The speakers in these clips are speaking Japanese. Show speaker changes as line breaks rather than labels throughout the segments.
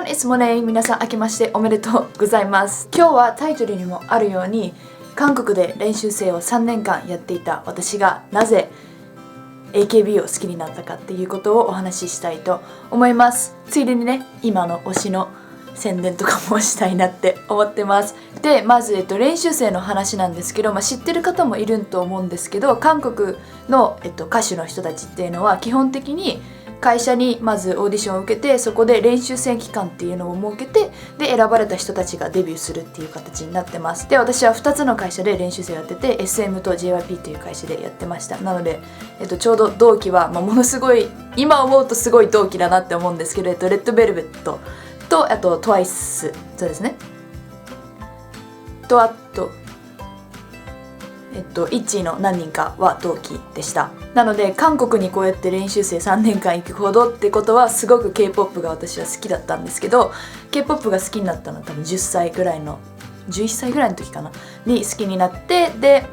everyone, it's Monet. 皆さん明けましておめでとうございます。今日はタイトルにもあるように韓国で練習生を3年間やっていた私がなぜ AKB を好きになったかっていうことをお話ししたいと思います。ついでにね、今の推しの宣伝とかもしたいなって思ってます。で、まず、練習生の話なんですけど、知ってる方もいると思うんですけど、韓国の、歌手の人たちっていうのは基本的に会社にまずオーディションを受けて、そこで練習生期間っていうのを設けて、で選ばれた人たちがデビューするっていう形になってます。で、私は2つの会社で練習生をやってて、 SM と JYP という会社でやってました。なので、ちょうど同期は、ものすごい今思うとすごい同期だなって思うんですけど、レッドベルベットと、あと TWICE、 そうですね、とあと1位の何人かは同期でした。なので韓国にこうやって練習生3年間行くほどってことは、すごく K-POP が私は好きだったんですけど、 K-POP が好きになったのは多分11歳ぐらいの時かなに好きになって、で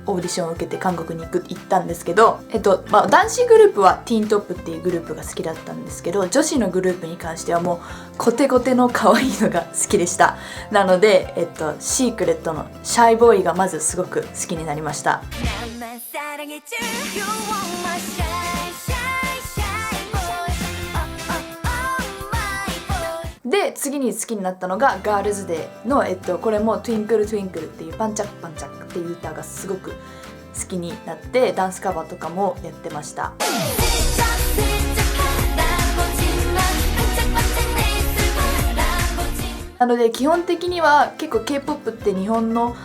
オーディションを受けて韓国に行ったんですけど、男子グループはティーントップっていうグループが好きだったんですけど、女子のグループに関してはもうコテコテの可愛いのが好きでした。なので、シークレットのシャイボーイがまずすごく好きになりました。で、次に好きになったのがガールズデーの、これもトゥインクルトゥインクルっていうパンチャックパンチャックっていう歌がすごく好きになって、ダンスカバーとかもやってました。なので基本的には結構 K-POP って日本の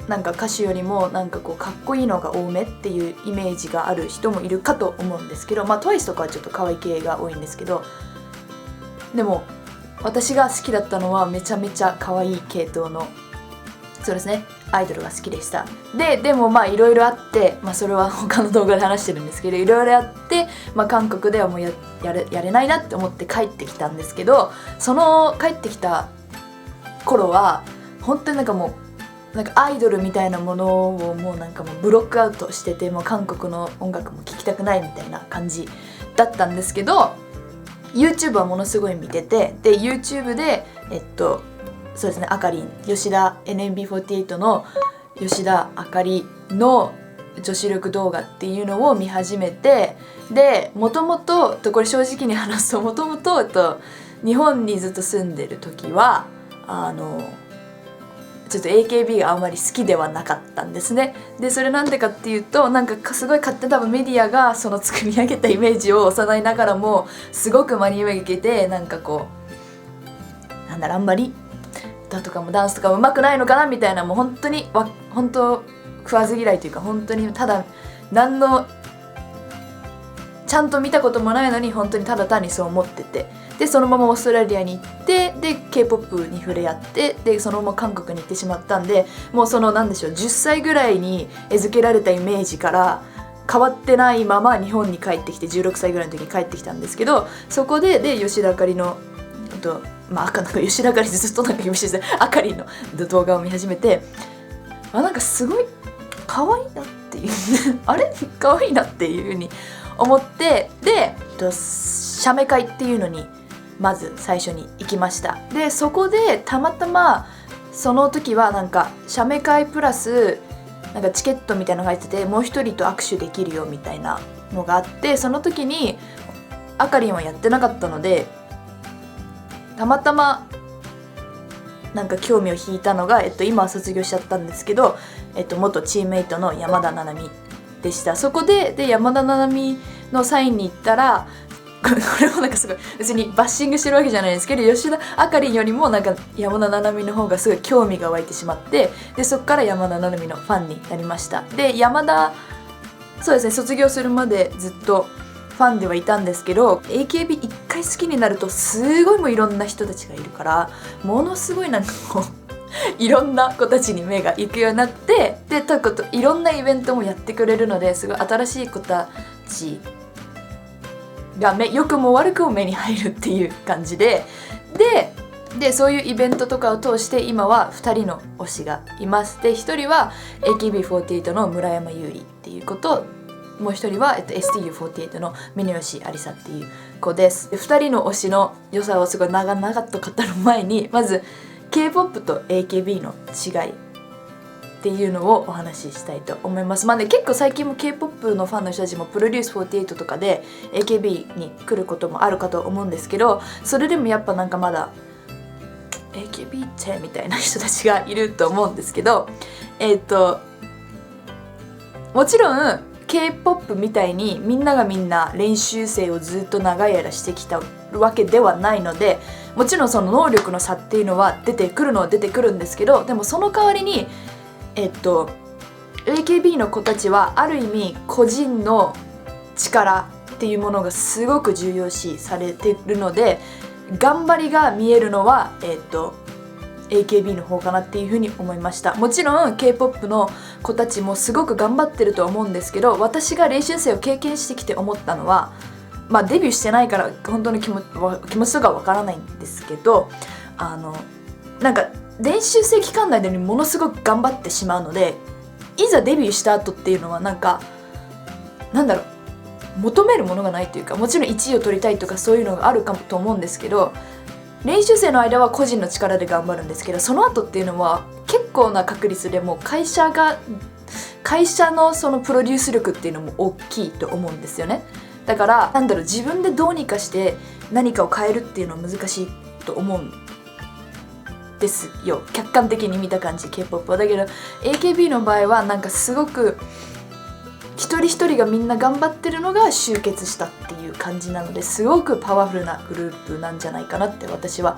なんか歌手よりもなんかこうかっこいいのが多めっていうイメージがある人もいるかと思うんですけど、TWICE とかはちょっと可愛い系が多いんですけど、でも私が好きだったのはめちゃめちゃ可愛い系統の、そうですね、アイドルが好きでした。でもいろいろあって、それは他の動画で話してるんですけど、いろいろあって、韓国ではもうやれないなって思って帰ってきたんですけど、その帰ってきた頃は本当になんかアイドルみたいなものをもうブロックアウトしてて、もう韓国の音楽も聴きたくないみたいな感じだったんですけど、YouTube はものすごい見てて、で YouTube でそうですね、あかりん、NMB48 の吉田あかりの女子力動画っていうのを見始めて、でもともとこれ正直に話すと、もともと日本にずっと住んでる時はちょっと AKB があんまり好きではなかったんですね。でそれなんでかっていうと、すごい勝手に多分メディアがその作り上げたイメージを幼いながらもすごく真に受けて、あんまり歌とかもダンスとかも上手くないのかなみたいな、もう本当食わず嫌いというか、本当にただちゃんと見たこともないのに本当にただ単にそう思ってて、でそのままオーストラリアに行って、で K-POP に触れ合って、でそのまま韓国に行ってしまったんで、もう10歳ぐらいに付けられたイメージから変わってないまま日本に帰ってきて、16歳ぐらいの時に帰ってきたんですけど、そこで吉田あかりの吉田あかりずっとあかりの動画を見始めて、すごい可愛いなっていうあれ可愛いなっていう風に思って、で写メ会っていうのにまず最初に行きました。でそこでたまたまその時は写メ会プラスチケットみたいなのが入ってて、もう一人と握手できるよみたいなのがあって、その時にあかりんはやってなかったので、たまたま興味を引いたのが、今は卒業しちゃったんですけど、元チームメイトの山田七海でした。そこで山田七海のサインに行ったら、これもすごい別にバッシングしてるわけじゃないですけど、吉田あかりんよりも山田七海の方がすごい興味が湧いてしまって、でそこから山田七海のファンになりました。でそうですね、卒業するまでずっとファンではいたんですけど、 AKB 一回好きになるとすごいもういろんな人たちがいるから、ものすごいいろんな子たちに目が行くようになって、でいろんなイベントもやってくれるので、すごい新しい子たちが良くも悪くも目に入るっていう感じで、そういうイベントとかを通して今は2人の推しがいます。で1人は AKB48 の村山優里っていう子と、もう一人は、STU48 の峯吉ありさっていう子です。2人の推しの良さをすごい長々と語る前に、まず K-POP と AKB の違いっていうのをお話ししたいと思います。まあね、結構最近も K-POP のファンの人たちもプロデュース48とかで AKB に来ることもあるかと思うんですけど、それでもやっぱなんかまだ AKB ってみたいな人たちがいると思うんですけど、もちろん K-POP みたいにみんながみんな練習生をずっと長い間してきたわけではないので、もちろんその能力の差っていうのは出てくるのは出てくるんですけど、でもその代わりにAKB の子たちはある意味個人の力っていうものがすごく重要視されてるので、頑張りが見えるのはAKB の方かなっていうふうに思いました。もちろん K-POP の子たちもすごく頑張ってると思うんですけど、私が練習生を経験してきて思ったのは、まあデビューしてないから本当に気持ちとかわからないんですけど、なんか練習生期間内でものすごく頑張ってしまうので、いざデビューした後っていうのはなんだろう、求めるものがないというか、もちろん1位を取りたいとかそういうのがあるかもと思うんですけど、練習生の間は個人の力で頑張るんですけど、その後っていうのは結構な確率でもう会社のそのプロデュース力っていうのも大きいと思うんですよね。だから自分でどうにかして何かを変えるっていうのは難しいと思うんですよ、客観的に見た感じ K-POP は。だけど AKB の場合はなんかすごく一人一人がみんな頑張ってるのが集結したっていう感じなので、すごくパワフルなグループなんじゃないかなって私は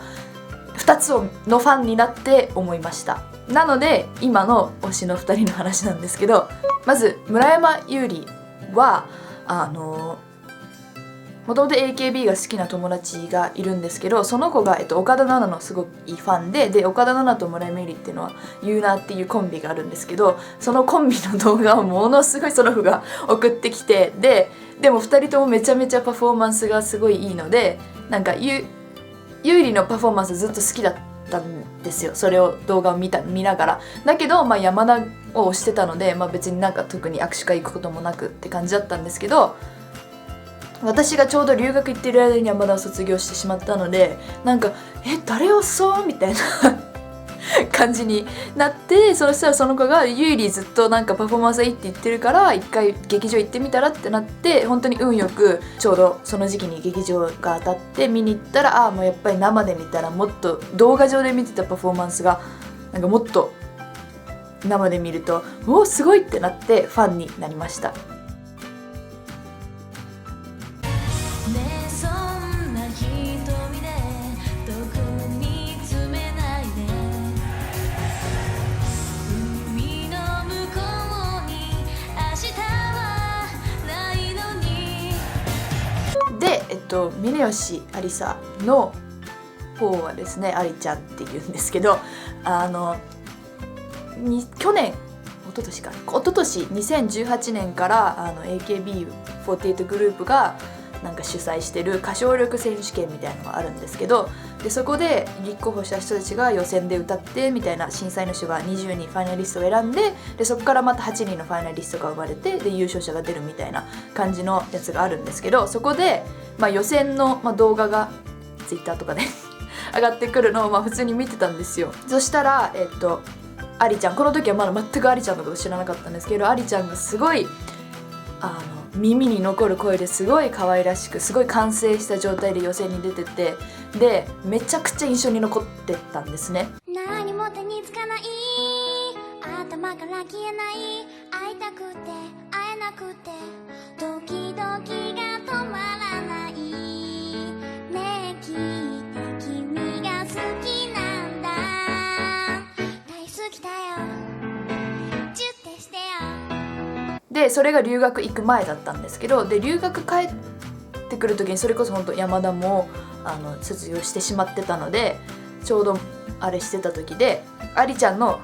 2つのファンになって思いました。なので今の推しの2人の話なんですけど、まず村山優里はもともと AKB が好きな友達がいるんですけど、その子が、岡田奈々のすごくいいファンで、岡田奈々と村山優里っていうのはユーナーっていうコンビがあるんですけど、そのコンビの動画をものすごいその子が送ってきて、でも2人ともめちゃめちゃパフォーマンスがすごいいいので、なんか優里のパフォーマンスずっと好きだったんですよ、それを動画を見ながら。だけど、山田を推してたので、別になんか特に握手会行くこともなくって感じだったんですけど、私がちょうど留学行ってる間に山田を卒業してしまったので、なんか誰をそうみたいな感じになって、そしたらその子が優里ずっとなんかパフォーマンスがいいって言ってるから一回劇場行ってみたらってなって、本当に運よくちょうどその時期に劇場が当たって見に行ったら、もうやっぱり生で見たらもっと動画上で見てたパフォーマンスがなんかもっと生で見るとおーすごいってなってファンになりました。で、峯吉ありさの方はですね、ありちゃんっていうんですけど、去年一昨年2018年からAKB48 グループがなんか主催してる歌唱力選手権みたいなのがあるんですけど、でそこで立候補した人たちが予選で歌ってみたいな、審査員の人が20人ファイナリストを選んで、そこからまた8人のファイナリストが生まれて、で優勝者が出るみたいな感じのやつがあるんですけど、そこで、予選の、動画が Twitter とかで上がってくるのを普通に見てたんですよ。そしたらありちゃん、この時はまだ全くありちゃんのこと知らなかったんですけど、ありちゃんがすごい耳に残る声ですごい可愛らしく、すごい完成した状態で予選に出てて、でめちゃくちゃ印象に残ってたんですね。何も手につかない、頭から消えない、会いたくて会えなくてドキドキが止まらない、ねえ聞いて君が好きなんだ、大好きだよ、チュッてしてよ。でそれが留学行く前だったんですけど、で留学帰ってくる時にそれこそ本当山田も卒業してしまってたので、ちょうどあれしてた時でありちゃんの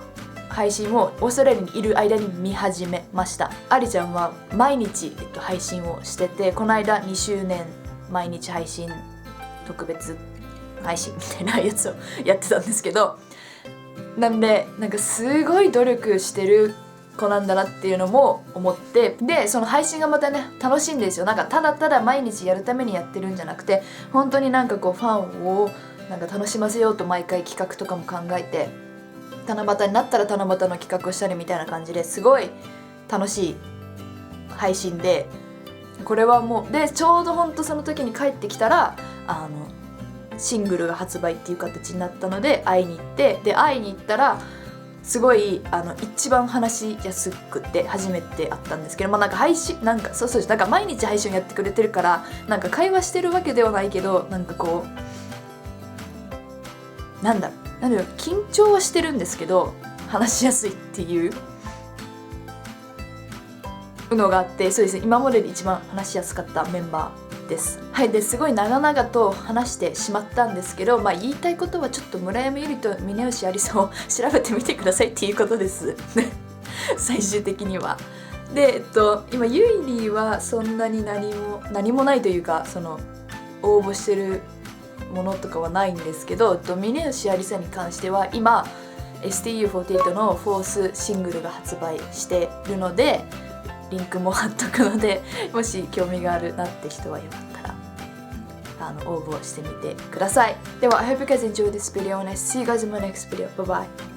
配信をオーストラリアにいる間に見始めました。ありちゃんは毎日、配信をしてて、この間2周年毎日配信特別配信みたいなやつをやってたんですけど、なんでなんかすごい努力してる子なんだなっていうのも思って、でその配信がまたね楽しいんですよ。なんかただただ毎日やるためにやってるんじゃなくて、本当になんかこうファンをなんか楽しませようと毎回企画とかも考えて、七夕になったら七夕の企画をしたりみたいな感じですごい楽しい配信で、これはもうでちょうどほんとその時に帰ってきたらシングルが発売っていう形になったので会いに行って、で会いに行ったらすごい一番話しやすくて初めて会ったんですけど、まあなんか配信なんかそうなんか毎日配信をやってくれてるからなんか会話してるわけではないけど、なんかこうなんだろう緊張はしてるんですけど話しやすいっていうのがあって、そうですね、今までで一番話しやすかったメンバーです。はい、ですごい長々と話してしまったんですけど、まあ言いたいことはちょっと村山ゆりと峯吉ありさを調べてみてくださいっていうことです最終的には。で今ゆいりはそんなに何もないというか、その応募してるものとかはないんですけど、峯吉ありさに関しては今 STU48 のフォースシングルが発売してるのでリンクも貼っとくので、もし興味があるなって人はよかったら応募してみてください。では I hope you guys enjoyed this video and I see you guys in my next video. Bye bye.